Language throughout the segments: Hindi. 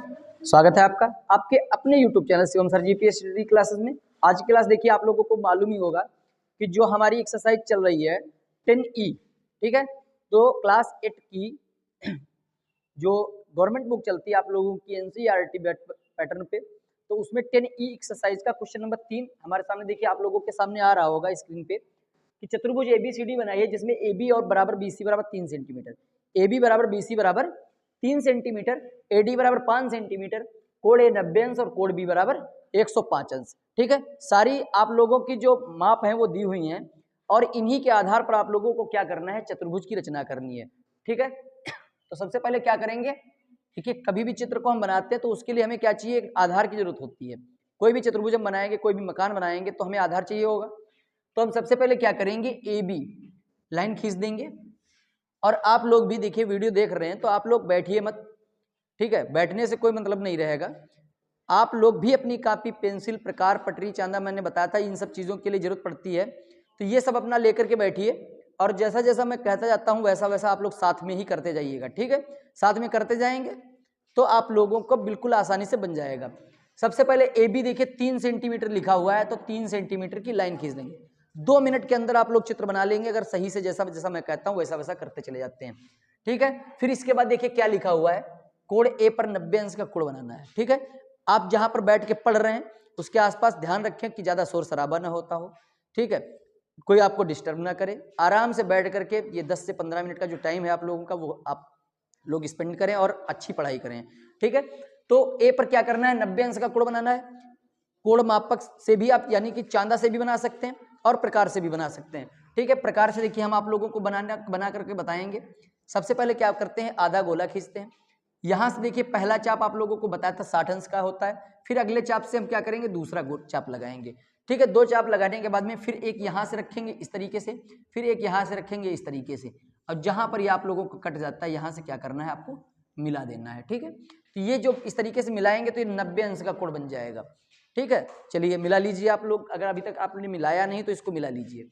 स्वागत है आपका आपके अपने YouTube channel Shivam sir GPS study classes में। आज की क्लास देखिए, आप लोगों को मालूम ही होगा कि जो हमारी एक्सरसाइज चल रही है 10E, ठीक है। तो क्लास 8 की जो गवर्नमेंट बुक चलती है आप लोगों की एनसीईआरटी पैटर्न पे, तो उसमें 10E एक्सरसाइज का क्वेश्चन नंबर 3 हमारे सामने देखिए, आप लोगों के सामने आ रहा होगा स्क्रीन पे कि चतुर्भुज एबीसीडी बनाई है जिसमें AB और बराबर BC बराबर 3 सेंटीमीटर, AB बराबर BC बराबर 3 सेंटीमीटर, AD बराबर 5 सेंटीमीटर, कोण A 90 अंश और कोण B बराबर 105 अंश। ठीक है, सारी आप लोगों की जो माप है वो दी हुई हैं और इन्हीं के आधार पर आप लोगों को क्या करना है, चतुर्भुज की रचना करनी है। ठीक है, तो सबसे पहले क्या करेंगे, देखिए कभी भी चित्र को हम बनाते हैं तो उसके लिए हमें क्या चाहिए, एक आधार की जरूरत होती है। कोई भी चतुर्भुज हम बनाएंगे, कोई भी मकान बनाएंगे तो हमें आधार चाहिए होगा। तो हम सबसे पहले क्या करेंगे, AB लाइन खींच देंगे। और आप लोग भी देखिए, वीडियो देख रहे हैं तो आप लोग बैठिए मत, ठीक है, बैठने से कोई मतलब नहीं रहेगा। आप लोग भी अपनी कॉपी, पेंसिल, प्रकार, पटरी, चांदा, मैंने बताया था इन सब चीज़ों के लिए जरूरत पड़ती है, तो ये सब अपना लेकर के बैठिए और जैसा जैसा मैं कहता जाता हूँ वैसा वैसा आप लोग साथ में ही करते जाइएगा। ठीक है, साथ में करते जाएंगे तो आप लोगों को बिल्कुल आसानी से बन जाएगा। सबसे पहले AB देखिए 3 सेंटीमीटर लिखा हुआ है, तो 3 सेंटीमीटर की लाइन खींच देंगे। 2 मिनट के अंदर आप लोग चित्र बना लेंगे अगर सही से, जैसा जैसा मैं कहता हूँ वैसा वैसा करते चले जाते हैं। ठीक है, फिर इसके बाद देखिए क्या लिखा हुआ है, कोण A पर 90 अंश का कोण बनाना है। ठीक है, आप जहां पर बैठ के पढ़ रहे हैं उसके आसपास ध्यान रखें कि ज्यादा शोर शराबा ना होता हो। ठीक है, कोई आपको डिस्टर्ब ना करे, आराम से बैठ करके ये 10 से 15 मिनट का जो टाइम है आप लोगों का वो आप लोग स्पेंड करें और अच्छी पढ़ाई करें। ठीक है, तो A पर क्या करना है, 90 अंश का कोण बनाना है। कोण मापक से भी आप यानी कि चांदा से भी बना सकते हैं और प्रकार से भी बना सकते हैं। ठीक है, प्रकार से देखिए हम आप लोगों को बना करके बताएंगे। सबसे पहले क्या करते हैं, आधा गोला खींचते हैं। यहां से देखिए पहला चाप आप लोगों को बताया था 60 अंश का होता है। फिर अगले चाप से हम क्या करेंगे, दूसरा चाप लगाएंगे। ठीक है, 2 चाप लगाने के बाद में फिर एक यहां से रखेंगे इस तरीके से, फिर एक यहां से रखेंगे इस तरीके से, और जहां पर ये आप लोगों को कट जाता है यहां से क्या करना है, आपको मिला देना है। ठीक है, तो ये जो इस तरीके से मिलाएंगे तो ये 90 अंश का कोण बन जाएगा। ठीक है, चलिए मिला लीजिए आप लोग, अगर अभी तक आपने मिलाया नहीं तो इसको मिला लीजिए।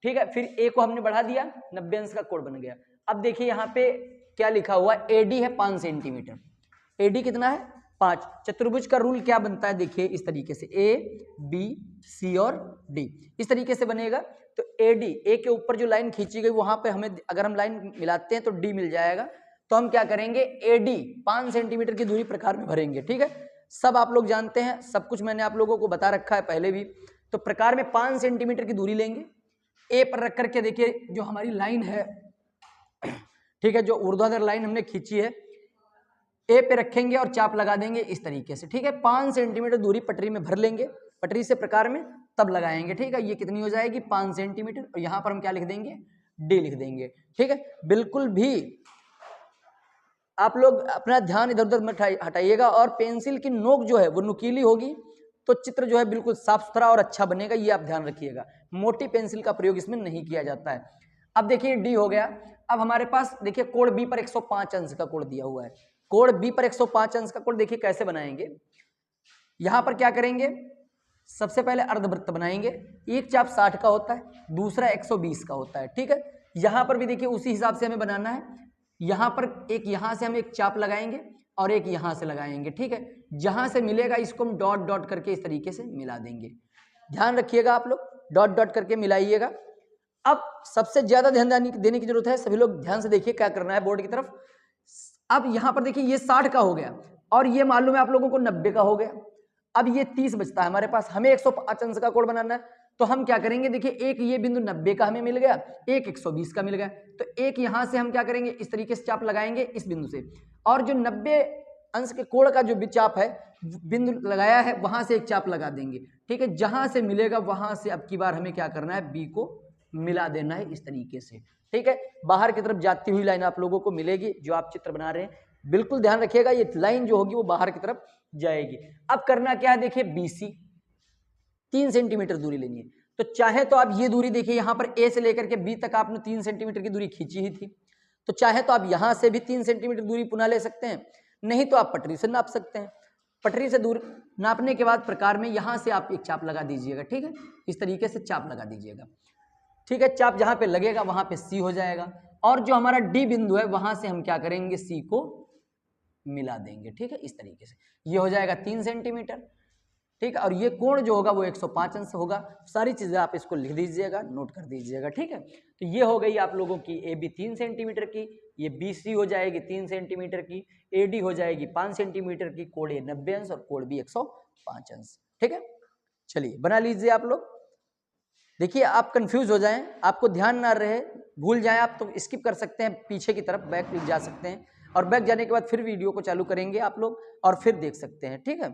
ठीक है, फिर A को हमने बढ़ा दिया, 90 अंश का कोण बन गया। अब देखिए यहाँ पे क्या लिखा हुआ है, AD है 5 सेंटीमीटर। AD कितना है, 5। चतुर्भुज का रूल क्या बनता है, देखिए इस तरीके से A, B, C और D इस तरीके से बनेगा। तो AD, A के ऊपर जो लाइन खींची गई वहां पे हमें अगर हम लाइन मिलाते हैं तो D मिल जाएगा। तो हम क्या करेंगे, AD 5 सेंटीमीटर की दूरी प्रकार में भरेंगे। ठीक है, सब आप लोग जानते हैं, सब कुछ मैंने आप लोगों को बता रखा है पहले भी। तो प्रकार में 5 सेंटीमीटर की दूरी लेंगे, A पर रख करके देखिए जो हमारी लाइन है, ठीक है, जो ऊर्ध्वाधर लाइन हमने खींची है A पे रखेंगे और चाप लगा देंगे इस तरीके से। ठीक है, 5 सेंटीमीटर दूरी पटरी में भर लेंगे, पटरी से प्रकार में तब लगाएंगे। ठीक है, ये कितनी हो जाएगी, 5 सेंटीमीटर, और यहां पर हम क्या लिख देंगे, D लिख देंगे। ठीक है, बिल्कुल भी आप लोग अपना ध्यान इधर उधर मत हटाइएगा, और पेंसिल की नोक जो है वो नुकीली होगी तो चित्र जो है बिल्कुल साफ सुथरा और अच्छा बनेगा, ये आप ध्यान रखिएगा। मोटी पेंसिल का प्रयोग इसमें नहीं किया जाता है। अब देखिए D हो गया। अब हमारे पास देखिए कोण B पर 105 अंश का कोण दिया हुआ है। कोण B पर 105 अंश का कोण देखिए कैसे बनाएंगे, यहां पर क्या करेंगे, सबसे पहले अर्धवृत्त बनाएंगे। एक चाप 60 का होता है, दूसरा 120 का होता है। ठीक है, यहां पर भी देखिए उसी हिसाब से हमें बनाना है। यहां पर एक यहां से हम एक चाप लगाएंगे और एक यहां से लगाएंगे। ठीक है, जहां से मिलेगा इसको हम डॉट डॉट करके इस तरीके से मिला देंगे। ध्यान रखिएगा आप लोग, डॉट डॉट करके मिलाइएगा। अब सबसे ज्यादा ध्यान देने की जरूरत है, सभी लोग ध्यान से देखिए क्या करना है बोर्ड की तरफ। अब यहां पर देखिए ये 60 का हो गया और ये मालूम है आप लोगों को 90 का हो गया। अब ये 30 बचता है हमारे पास, हमें 105 अंश का कोण बनाना है। तो हम क्या करेंगे, देखिए एक ये बिंदु 90 का हमें मिल गया, एक 120 का मिल गया, तो एक यहां से हम क्या करेंगे, इस तरीके से चाप लगाएंगे इस बिंदु से, और जो 90 अंश के कोण का जो भी चाप है, बिंदु लगाया है वहां से एक चाप लगा देंगे। ठीक है, जहां से मिलेगा वहां से अब की बार हमें क्या करना है, बी को मिला देना है इस तरीके से। ठीक है, बाहर की तरफ जाती हुई लाइन आप लोगों को मिलेगी जो आप चित्र बना रहे हैं, बिल्कुल ध्यान रखिएगा, ये लाइन जो होगी वो बाहर की तरफ जाएगी। अब करना क्या है, देखिए BC 3 सेंटीमीटर दूरी लेनी है। तो चाहे तो आप ये दूरी देखिए, यहां पर A से लेकर के B तक आपने 3 सेंटीमीटर की दूरी खींची ही थी, तो चाहे तो आप यहां से भी 3 सेंटीमीटर दूरी पुनः ले सकते हैं, नहीं तो आप पटरी से नाप सकते हैं। पटरी से दूर नापने के बाद प्रकार में यहां से आप एक चाप लगा दीजिएगा। ठीक है, इस तरीके से चाप लगा दीजिएगा। ठीक है, चाप जहां पे लगेगा वहां पे C हो जाएगा, और जो हमारा D बिंदु है वहां से हम क्या करेंगे, C को मिला देंगे। ठीक है, इस तरीके से ये हो जाएगा 3 सेंटीमीटर। ठीक है, और ये कोण जो होगा वो 105 अंश होगा। सारी चीजें आप इसको लिख दीजिएगा, नोट कर दीजिएगा। ठीक है, तो ये हो गई आप लोगों की ए बी 3 सेंटीमीटर की, ये बी सी हो जाएगी 3 सेंटीमीटर की, ए डी हो जाएगी 5 सेंटीमीटर की, कोण ए 90 अंश और कोण बी 105 अंश। ठीक है, चलिए बना लीजिए आप लोग। देखिए आप कंफ्यूज हो जाएं, आपको ध्यान ना रहे, भूल जाएं आप तो स्किप कर सकते हैं, पीछे की तरफ बैक जा सकते हैं और बैक जाने के बाद फिर वीडियो को चालू करेंगे आप लोग और फिर देख सकते हैं। ठीक है,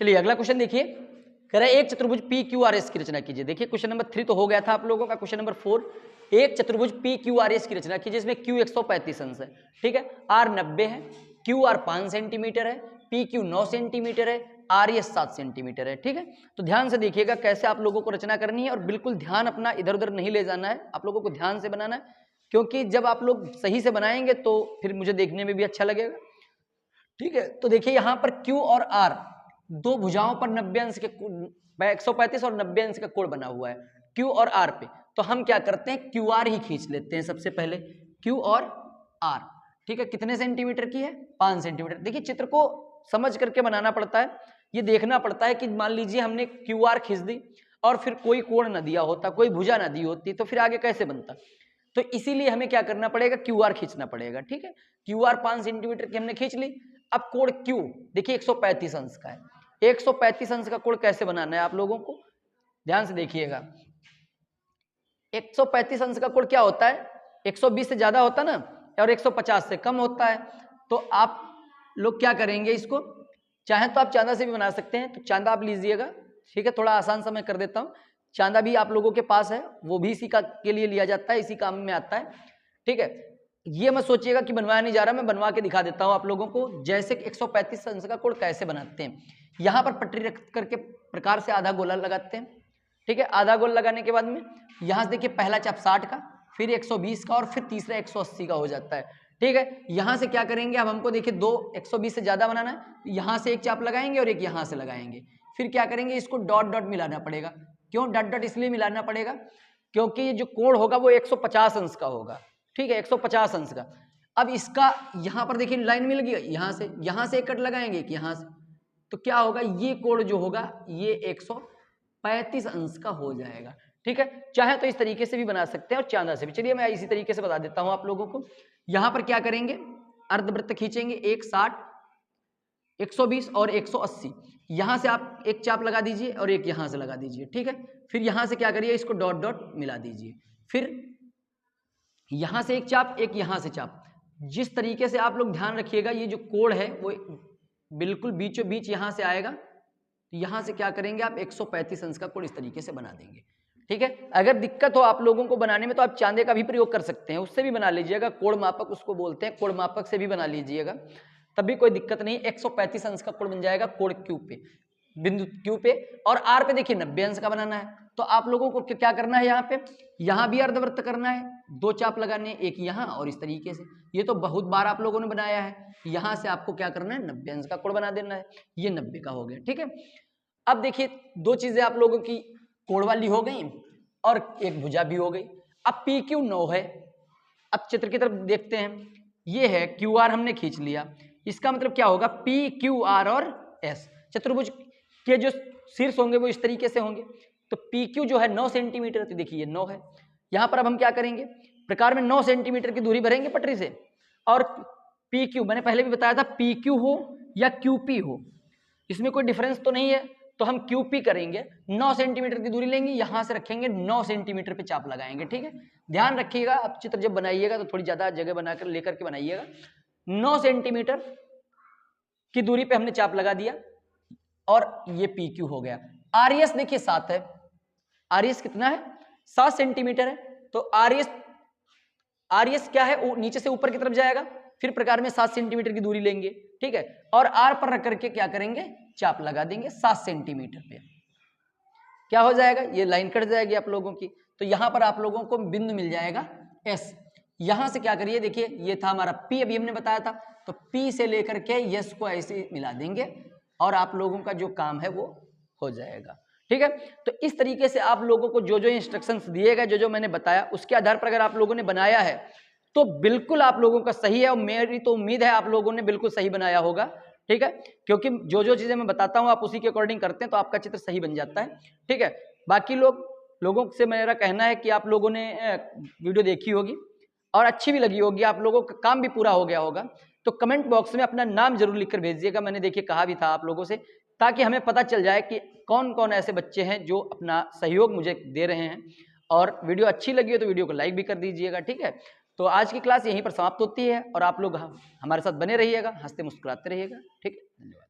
चलिए अगला क्वेश्चन देखिए, कह रहा है एक चतुर्भुज पी क्यू आर एस की रचना कीजिए। देखिए क्वेश्चन नंबर 3 तो हो गया था आप लोगों का। क्वेश्चन नंबर 4, एक चतुर्भुज पी क्यू आर एस की रचना कीजिए, इसमें क्यू 135 अंश है। ठीक है, आर 90 है, क्यू आर 5 सेंटीमीटर है, पी क्यू 9 सेंटीमीटर है, आर एस 7 सेंटीमीटर है। ठीक है, तो ध्यान से देखिएगा कैसे आप लोगों को रचना करनी है और बिल्कुल ध्यान अपना इधर उधर नहीं ले जाना है, आप लोगों को ध्यान से बनाना है, क्योंकि जब आप लोग सही से बनाएंगे तो फिर मुझे देखने में भी अच्छा लगेगा। ठीक है, तो देखिए यहाँ पर क्यू और आर दो भुजाओं पर 90 अंश के 135 और 90 अंश का कोण बना हुआ है क्यू और आर पे। तो हम क्या करते हैं, क्यू आर ही खींच लेते हैं सबसे पहले, क्यू और आर। ठीक है, कितने सेंटीमीटर की है, 5 सेंटीमीटर। देखिए चित्र को समझ करके बनाना पड़ता है, ये देखना पड़ता है कि मान लीजिए हमने क्यू आर खींच दी और फिर कोई कोण न दिया होता, कोई भुजा न दी होती, तो फिर आगे कैसे बनता। तो इसीलिए हमें क्या करना पड़ेगा, क्यू आर खींचना पड़ेगा। ठीक है, क्यू आर 5 सेंटीमीटर की हमने खींच ली। अब कोण क्यू देखिए 135 अंश का है, 135 अंश का कोण कैसे बनाना है आप लोगों को, ध्यान से देखिएगा। 135 अंश का कोण क्या होता है, 120 से ज्यादा होता ना और 150 से कम होता है। तो आप लोग क्या करेंगे, इसको चाहे तो आप चांदा से भी बना सकते हैं, तो चांदा आप लीजिएगा। ठीक है, थोड़ा आसान सा मैं कर देता हूँ, चांदा भी आप लोगों के पास है, वो भी इसी का के लिए लिया जाता है, इसी काम में आता है। ठीक है, ये मत सोचिएगा कि बनवाया नहीं जा रहा, मैं बनवा के दिखा देता हूं आप लोगों को जैसे 135 अंश का कोण कैसे बनाते हैं। यहां पर पटरी रख करके प्रकार से आधा गोला लगाते हैं। ठीक है, आधा गोल लगाने के बाद में यहां से देखिए पहला चाप 60 का, फिर 120 का और फिर तीसरा 180 का हो जाता है। ठीक है, यहां से क्या करेंगे, अब हमको देखिए 120 से ज्यादा बनाना है, यहां से एक चाप लगाएंगे और एक यहां से लगाएंगे। फिर क्या करेंगे, इसको डॉट डॉट मिलाना पड़ेगा। क्यों डॉट डॉट इसलिए मिलाना पड़ेगा, क्योंकि ये जो कोण होगा वो 150 अंश का होगा। ठीक है, 150 अंश का। अब इसका यहां पर देखिए लाइन मिल गई, यहां से एक कट लगाएंगे कि यहां से, तो क्या होगा, ये कोण जो होगा ये 135 अंश का हो जाएगा। ठीक है, चाहे तो इस तरीके से भी बना सकते हैं और चांदा से भी। चलिए मैं इसी तरीके से बता देता हूं आप लोगों को। यहां पर क्या करेंगे, अर्धवृत्त खींचेंगे, एक 60, 120 और 180। यहां से आप एक चाप लगा दीजिए और एक यहां से लगा दीजिए। ठीक है, फिर यहां से क्या करिए, इसको डॉट डॉट मिला दीजिए। फिर यहां से एक चाप, एक यहां से चाप। जिस तरीके से आप लोग ध्यान रखिएगा, ये जो कोण है वो बिल्कुल बीचों बीच यहां से आएगा, तो यहां से क्या करेंगे आप 135 अंश का कोण इस तरीके से बना देंगे। ठीक है, अगर दिक्कत हो आप लोगों को बनाने में तो आप चांदे का भी प्रयोग कर सकते हैं, उससे भी बना लीजिएगा, कोण मापक उसको बोलते हैं, कोण मापक से भी बना लीजिएगा, तब भी कोई दिक्कत नहीं। 135 अंश का कोण बन जाएगा कोण क्यू पे, बिंदु क्यू पे। और आर पे देखिए 90 अंश का बनाना है, तो आप लोगों को क्या करना है, यहाँ पे यहाँ भी अर्धवृत्त करना है, दो चाप लगाने, एक यहाँ और इस तरीके से। ये तो बहुत बार आप लोगों ने बनाया है। यहाँ से आपको क्या करना है, 90 अंश का कोण बना देना है, ये 90 का हो गया। ठीक है, अब देखिए दो चीजें आप लोगों की कोण वाली हो गई और एक भुजा भी हो गई। अब पी क्यू 9 है। अब चित्र की तरफ देखते हैं, ये है क्यू आर हमने खींच लिया, इसका मतलब क्या होगा, पी क्यू आर और एस। चतुर्भुज के जो शीर्ष होंगे वो इस तरीके से होंगे। तो पी क्यू जो है 9 सेंटीमीटर, तो देखिए ये 9 है। यहां पर अब हम क्या करेंगे, प्रकार में 9 सेंटीमीटर की दूरी भरेंगे पटरी से, और पी क्यू मैंने पहले भी बताया था, पी क्यू हो या क्यू पी हो, इसमें कोई डिफरेंस तो नहीं है, तो हम क्यू पी करेंगे। 9 सेंटीमीटर की दूरी लेंगे, यहां से रखेंगे, 9 सेंटीमीटर पे चाप लगाएंगे। ठीक है, ध्यान रखिएगा, अब चित्र जब बनाइएगा तो थोड़ी ज्यादा जगह बनाकर लेकर के बनाइएगा। 9 सेंटीमीटर की दूरी पे हमने चाप लगा दिया और ये पी क्यू हो गया। आर एस देखिए 7 है, आर एस कितना है, 7 सेंटीमीटर है। तो आर एस क्या है, नीचे से ऊपर की तरफ जाएगा, फिर प्रकार में 7 सेंटीमीटर की दूरी लेंगे। ठीक है, और आर पर रख करके क्या करेंगे, चाप लगा देंगे 7 सेंटीमीटर पे। क्या हो जाएगा, ये लाइन कट जाएगी आप लोगों की, तो यहां पर आप लोगों को बिंदु मिल जाएगा एस। यहां से क्या करिए, देखिए ये था हमारा पी, अभी हमने बताया था, तो पी से लेकर के एस को ऐसे मिला देंगे और आप लोगों का जो काम है वो हो जाएगा। ठीक है, तो इस तरीके से आप लोगों को जो जो इंस्ट्रक्शंस दिए गए, जो जो मैंने बताया, उसके आधार पर अगर आप लोगों ने बनाया है, तो बिल्कुल आप लोगों का सही है और मेरी तो उम्मीद है आप लोगों ने बिल्कुल सही बनाया होगा, ठीक है, क्योंकि जो जो चीज़ें मैं बताता हूँ आप उसी के अकॉर्डिंग करते हैं तो आपका चित्र सही बन जाता है, ठीक है। बाकी लोगों से मेरा कहना है कि आप लोगों ने वीडियो देखी होगी और अच्छी भी लगी होगी, आप लोगों का काम भी पूरा हो गया होगा, तो कमेंट बॉक्स में अपना नाम जरूर लिखकर भेजिएगा। मैंने देखिए कहा भी था आप लोगों से, ताकि हमें पता चल जाए कि कौन कौन ऐसे बच्चे हैं जो अपना सहयोग मुझे दे रहे हैं। और वीडियो अच्छी लगी हो तो वीडियो को लाइक भी कर दीजिएगा, ठीक है। तो आज की क्लास यहीं पर समाप्त होती है और आप लोग हमारे साथ बने रहिएगा, हंसते मुस्कुराते रहिएगा, ठीक है। धन्यवाद।